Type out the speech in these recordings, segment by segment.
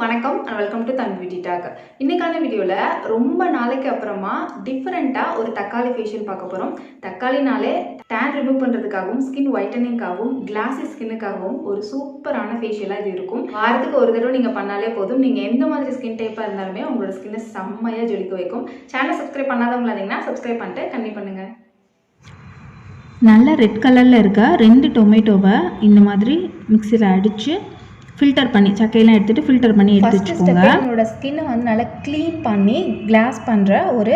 வணக்கம் and welcome to Tan Beauty Talk. இன்னைக்கான வீடியோல ரொம்ப நாளைக்கு அப்புறமா டிஃபரெண்டா ஒரு தக்காளி ஃபேஷியல் பார்க்க போறோம். தக்காளினாலே tan ரிமூவ் பண்றதுக்காகவும் ஸ்கின் ஒயிட்டனிங்காகவும் கிளாஸி ஸ்கின்னுக்காகவும் ஒரு சூப்பரான ஃபேஷியலா இது இருக்கும். வாரத்துக்கு ஒரு தடவை நீங்க பண்ணாலே போதும். நீங்க எந்த மாதிரி ஸ்கின் டைப்பா இருந்தாலுமே உங்களோட ஸ்கின்னை செம்மையா ஜொலிக்க வைக்கும். சேனலை சப்ஸ்கிரைப் பண்ணாதவங்களா இருந்தீங்கன்னா சப்ஸ்கிரைப் பண்ணிட்டு கண்டிப்பா பண்ணுங்க. நல்ல ரெட் கலரில் இருக்க 2 டொமேட்டோவை இந்த மாதிரி மிக்சியில் அடித்து ஃபில்டர் பண்ணி சக்கையெல்லாம் எடுத்துகிட்டு ஃபில்டர் பண்ணி எடுத்து வச்சுக்கோங்க. நம்மளோட ஸ்கின்னை வந்து நல்லா க்ளீன் பண்ணி கிளாஸ் பண்ணுற ஒரு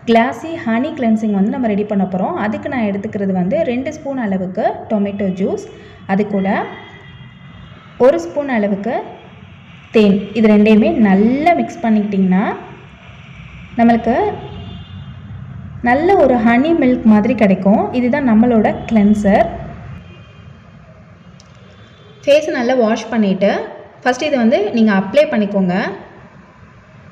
கிளாஸி ஹனி கிளென்சிங் வந்து நம்ம ரெடி பண்ண போகிறோம். அதுக்கு நான் எடுத்துக்கிறது வந்து 2 ஸ்பூன் அளவுக்கு டொமேட்டோ ஜூஸ், அது கூட 1 ஸ்பூன் அளவுக்கு தேன். இது ரெண்டையுமே நல்லா மிக்ஸ் பண்ணிக்கிட்டிங்கன்னா நம்மளுக்கு நல்ல ஒரு ஹனி மில்க் மாதிரி கிடைக்கும். இதுதான் நம்மளோட கிளென்சர். ஃபேஸை நல்லா வாஷ் பண்ணிவிட்டு ஃபஸ்ட்டு இதை வந்து நீங்கள் அப்ளை பண்ணிக்கோங்க.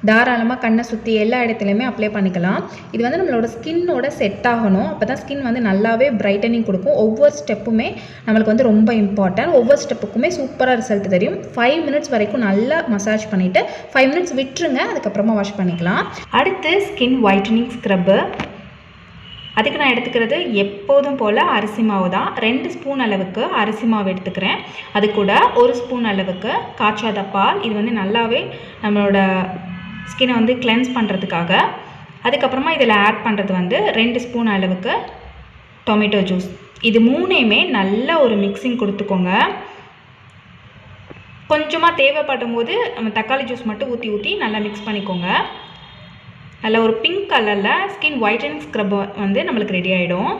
தாராளமாக கண்ணை சுற்றி எல்லா இடத்துலையுமே அப்ளை பண்ணிக்கலாம். இது வந்து நம்மளோட ஸ்கின்னோட செட் ஆகணும். அப்போ தான் ஸ்கின் வந்து நல்லாவே பிரைட்டனிங் கொடுக்கும். ஒவ்வொரு ஸ்டெப்புமே நம்மளுக்கு வந்து ரொம்ப இம்பார்ட்டன்ட். ஒவ்வொரு ஸ்டெப்புக்குமே சூப்பராக ரிசல்ட் தெரியும். 5 மினிட்ஸ் வரைக்கும் நல்லா மசாஜ் பண்ணிவிட்டு 5 மினிட்ஸ் விட்டுருங்க. அதுக்கப்புறமா வாஷ் பண்ணிக்கலாம். அடுத்து ஸ்கின் ஒயிட்டனிங் ஸ்க்ரப்பு. அதுக்கு நான் எடுத்துக்கிறது எப்போதும் போல் அரிசி மாவு தான். 2 ஸ்பூன் அளவுக்கு அரிசி மாவு எடுத்துக்கிறேன். அது கூட 1 ஸ்பூன் அளவுக்கு காய்ச்சாத பால். இது வந்து நல்லாவே நம்மளோட ஸ்கின்னை வந்து கிளென்ஸ் பண்ணுறதுக்காக. அதுக்கப்புறமா இதில் ஆட் பண்ணுறது வந்து 2 ஸ்பூன் அளவுக்கு டொமேட்டோ ஜூஸ். இது மூணையுமே நல்ல ஒரு மிக்சிங் கொடுத்துக்கோங்க. கொஞ்சமாக தேவைப்படும் போது நம்ம தக்காளி ஜூஸ் மட்டும் ஊற்றி நல்லா மிக்ஸ் பண்ணிக்கோங்க. நல்ல ஒரு பிங்க் கலரில் ஸ்கின் ஒயிட்டனிங் ஸ்க்ரப் வந்து நம்மளுக்கு ரெடி ஆகிடும்.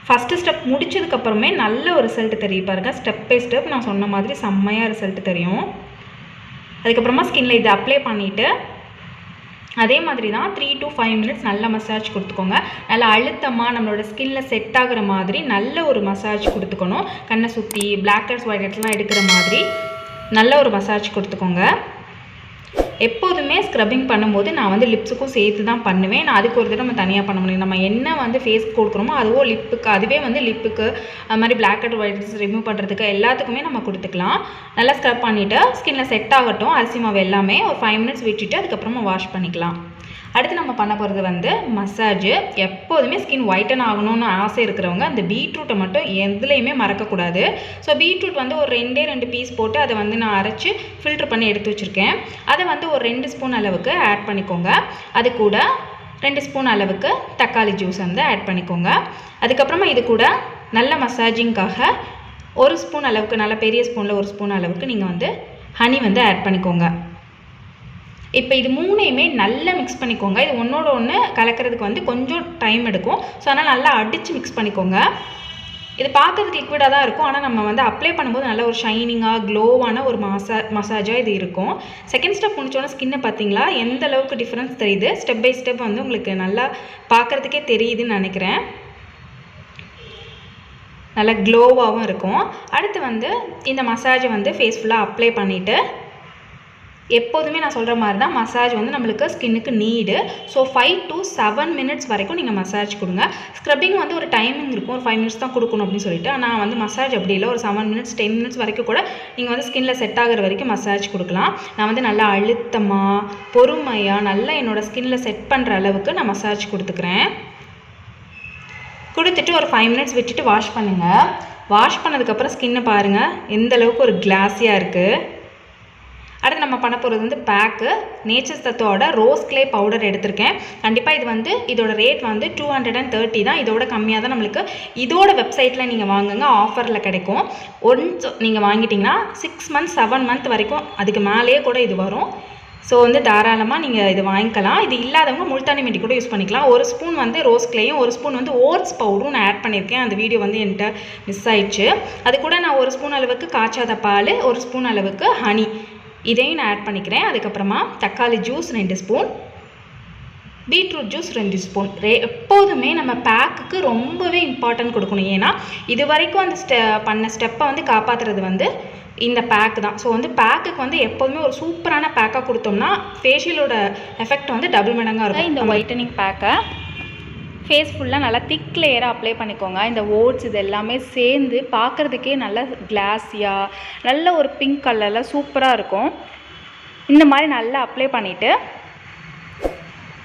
ஃபஸ்ட்டு ஸ்டெப் முடிச்சதுக்கப்புறமே நல்ல ஒரு ரிசல்ட் தெரியும் பாருங்கள். ஸ்டெப் பை ஸ்டெப் நான் சொன்ன மாதிரி செம்மையாக ரிசல்ட் தெரியும். அதுக்கப்புறமா ஸ்கின்னில் இதை அப்ளை பண்ணிவிட்டு அதே மாதிரி தான் 3 to 5 மினிட்ஸ் நல்லா மசாஜ் கொடுத்துக்கோங்க. நல்லா அழுத்தமாக நம்மளோட ஸ்கின்னில் செட் ஆகிற மாதிரி நல்ல ஒரு மசாஜ் கொடுத்துக்கணும். கண்ணை சுற்றி பிளாக் ஹெட்ஸ் ஒயிட் ஹெட்ஸ்லாம் எடுக்கிற மாதிரி நல்ல ஒரு மசாஜ் கொடுத்துக்கோங்க. எப்போதுமே ஸ்க்ரப்பிங் பண்ணும்போது நான் வந்து லிப்ஸுக்கும் சேர்த்து தான் பண்ணுவேன். நான் அதுக்கு ஒரு தடவை நம்ம தனியாக பண்ண முடியும். நம்ம என்ன வந்து ஃபேஸ்க்கு கொடுக்குறோமோ அதுவோ லிப்புக்கு, அதுவே வந்து லிப்புக்கு அது மாதிரி black head white heads remove பண்ணுறதுக்கு எல்லாத்துக்குமே நம்ம கொடுத்துக்கலாம். நல்லா ஸ்க்ரப் பண்ணிவிட்டு ஸ்கின்னில் செட் ஆகட்டும் அரிசி மாவு எல்லாமே. ஒரு 5 மினிட்ஸ் விட்டுட்டு அதுக்கப்புறமா வாஷ் பண்ணிக்கலாம். அடுத்து நம்ம பண்ண போகிறது வந்து மசாஜு. எப்போதுமே ஸ்கின் ஒயிட்டன் ஆகணும்னு ஆசை இருக்கிறவங்க அந்த பீட்ரூட்டை மட்டும் எதுலேயுமே மறக்கக்கூடாது. ஸோ பீட்ரூட் வந்து ஒரு 2 பீஸ் போட்டு அதை வந்து நான் அரைச்சி ஃபில்ட்ரு பண்ணி எடுத்து வச்சுருக்கேன். அதை வந்து ஒரு 2 ஸ்பூன் அளவுக்கு ஆட் பண்ணிக்கோங்க. அது கூட 2 ஸ்பூன் அளவுக்கு தக்காளி ஜூஸ் வந்து ஆட் பண்ணிக்கோங்க. அதுக்கப்புறமா இது கூட நல்ல மசாஜிங்காக 1 ஸ்பூன் அளவுக்கு, நல்ல பெரிய ஸ்பூனில் 1 ஸ்பூன் அளவுக்கு நீங்கள் வந்து ஹனி வந்து ஆட் பண்ணிக்கோங்க. இப்போ இது மூணையுமே நல்லா மிக்ஸ் பண்ணிக்கோங்க. இது ஒன்றோட ஒன்று கலக்கிறதுக்கு வந்து கொஞ்சம் டைம் எடுக்கும். ஸோ அதனால் நல்லா அடித்து மிக்ஸ் பண்ணிக்கோங்க. இது பார்க்கறதுக்கு லிக்விடாக தான் இருக்கும். ஆனால் நம்ம வந்து அப்ளை பண்ணும்போது நல்ல ஒரு ஷைனிங்காக க்ளோவான ஒரு மசாஜாக இது இருக்கும். செகண்ட் ஸ்டெப் முடிச்சோன்னா ஸ்கின்னை பார்த்தீங்களா எந்த அளவுக்கு டிஃப்ரென்ஸ் தெரியுது. ஸ்டெப் பை ஸ்டெப் வந்து உங்களுக்கு நல்லா பார்க்குறதுக்கே தெரியுதுன்னு நினைக்கிறேன். நல்லா க்ளோவாகவும் இருக்கும். அடுத்து வந்து இந்த மசாஜை வந்து ஃபேஸ் ஃபுல்லாக அப்ளை பண்ணிவிட்டு எப்போதுமே நான் சொல்கிற மாதிரி தான் மசாஜ் வந்து நம்மளுக்கு ஸ்கின்னுக்கு நீடு. ஸோ 5 to 7 மினிட்ஸ் வரைக்கும் நீங்கள் மசாஜ் கொடுங்க. ஸ்க்ரப்பிங் வந்து ஒரு டைமிங் இருக்கும். ஒரு 5 மினிட்ஸ் தான் கொடுக்கணும் அப்படின்னு சொல்லிட்டு. ஆனால் வந்து மசாஜ் அப்படி இல்லை. ஒரு 7 மினிட்ஸ் 10 மினிட்ஸ் வரைக்கும் கூட நீங்கள் வந்து ஸ்கின்னில் செட் ஆகிற வரைக்கும் மசாஜ் கொடுக்கலாம். நான் வந்து நல்லா அழுத்தமாக பொறுமையாக நல்லா என்னோடய ஸ்கின்னில் செட் பண்ணுற அளவுக்கு நான் மசாஜ் கொடுத்துக்கிறேன். கொடுத்துட்டு ஒரு 5 மினிட்ஸ் விட்டுட்டு வாஷ் பண்ணுங்கள். வாஷ் பண்ணதுக்கப்புறம் ஸ்கின்னை பாருங்கள் எந்த அளவுக்கு ஒரு கிளாஸியாக இருக்குது. அடுத்து நம்ம பண்ண போகிறது வந்து பேக்கு. நேச்சர் தத்தோட ரோஸ் கிளே பவுடர் எடுத்திருக்கேன். கண்டிப்பாக இது வந்து இதோட ரேட் வந்து 230 தான். இதோட கம்மியாக தான் நம்மளுக்கு இதோட வெப்சைட்டில் நீங்கள் வாங்குங்க, ஆஃபரில் கிடைக்கும். ஒன்ஸ் நீங்கள் வாங்கிட்டிங்கன்னா 6 மந்த்ஸ் 7 மந்த் வரைக்கும் அதுக்கு மேலேயே கூட இது வரும். ஸோ வந்து தாராளமாக நீங்கள் இது வாங்கிக்கலாம். இது இல்லாதவங்க முல்தானி மெட்டி கூட யூஸ் பண்ணிக்கலாம். 1 ஸ்பூன் வந்து ரோஸ் கிளேயும் 1 ஸ்பூன் வந்து ஓட்ஸ் பவுடரும் நான் ஆட் பண்ணியிருக்கேன். அந்த வீடியோ வந்து என்கிட்ட மிஸ் ஆயிடுச்சு. அது கூட நான் 1 ஸ்பூன் அளவுக்கு காய்ச்சாத பால், 1 ஸ்பூன் அளவுக்கு ஹனி இதையும் நான் ஆட் பண்ணிக்கிறேன். அதுக்கப்புறமா தக்காளி juice 2 spoon, beetroot juice 2 spoon. எப்போதுமே நம்ம பேக்குக்கு ரொம்பவே இம்பார்ட்டன்ட் கொடுக்கணும். ஏன்னா இது வரைக்கும் அந்த பண்ண ஸ்டெப்பை வந்து காப்பாற்றுறது வந்து இந்த பேக் தான். ஸோ வந்து பேக்குக்கு வந்து எப்போதுமே ஒரு சூப்பரான பேக்காக கொடுத்தோம்னா ஃபேஷியலோட எஃபெக்ட் வந்து டபுள் மடங்காக இருக்கும். இந்த ஒயிட்டனிங் பேக்கை ஃபேஸ் ஃபுல்லாக நல்லா திக் லேயராக அப்ளை பண்ணிக்கோங்க. இந்த ஓட்ஸ் இது எல்லாமே சேர்ந்து பார்க்குறதுக்கே நல்லா கிளாஸியாக நல்ல ஒரு பிங்க் கலரில் சூப்பராக இருக்கும். இந்த மாதிரி நல்லா அப்ளை பண்ணிவிட்டு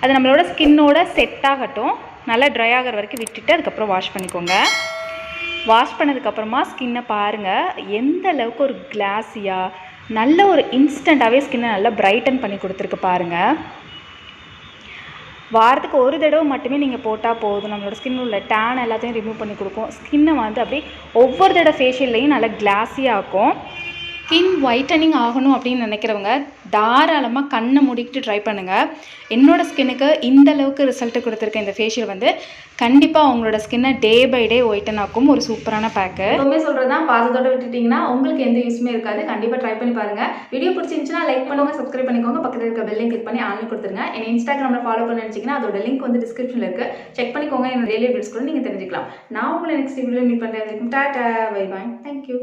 அது நம்மளோட ஸ்கின்னோட செட் ஆகட்டும். நல்லா ட்ரை ஆகிற வரைக்கும் விட்டுட்டு அதுக்கப்புறம் வாஷ் பண்ணிக்கோங்க. வாஷ் பண்ணதுக்கப்புறமா ஸ்கின்னை பாருங்கள் எந்த அளவுக்கு ஒரு கிளாஸியாக நல்ல ஒரு இன்ஸ்டண்ட்டாகவே ஸ்கின்னை நல்லா பிரைட்டன் பண்ணி கொடுத்துருக்கு பாருங்கள். வாரத்துக்கு ஒரு தடவை மட்டுமே நீங்கள் போட்டால் போதும். நம்மளோட ஸ்கின் உள்ள டேன் எல்லாத்தையும் ரிமூவ் பண்ணி கொடுக்கும். ஸ்கின்னை வந்து அப்படியே ஒவ்வொரு தடவை ஃபேஷியல்லையும் நல்லா கிளாஸியாக ஆக்கும். ஸ்கின் ஒயிட்டனிங் ஆகணும் அப்படின்னு நினைக்கிறவங்க தாராளமாக கண்ணை மூடிக்கிட்டு ட்ரை பண்ணுங்கள். என்னோடய ஸ்கின்னுக்கு இந்த அளவுக்கு ரிசல்ட்டு கொடுத்துருக்க இந்த ஃபேஷியல் வந்து கண்டிப்பாக உங்களோட ஸ்கின்னை டே பை டே ஒயிட்டன் ஆக்கும். ஒரு சூப்பரான பேக்கு. எப்பவுமே சொல்கிறது தான், பாதத்தோடு விட்டுட்டிங்கன்னா உங்களுக்கு எந்த யூஸுமே இருக்காது. கண்டிப்பாக ட்ரை பண்ணி பாருங்கள். வீடியோ பிடிச்சிருந்துச்சுன்னா லைக் பண்ணுங்கள், சப்ஸ்கிரைப் பண்ணிக்கோங்க. பக்கத்தில் இருக்க பெல்லையும் கிளிக் பண்ணி ஆன்லைன் கொடுத்துருங்க. என்ன இன்ஸ்டாகிராமில் ஃபாலோ பண்ண நினச்சிங்கன்னா அதோட லிங்க் வந்து டிஸ்கிரிப்ஷனில் இருக்குது. செக் பண்ணிக்கோங்க. என்னோட டெய்லி அப்டேட்ஸ் கூட நீங்கள் தெரிஞ்சுக்கலாம். நான் உங்களை நெக்ஸ்ட் வீடியோவில் மீட் பண்ணுறேன். Tata, bye bye, thank you.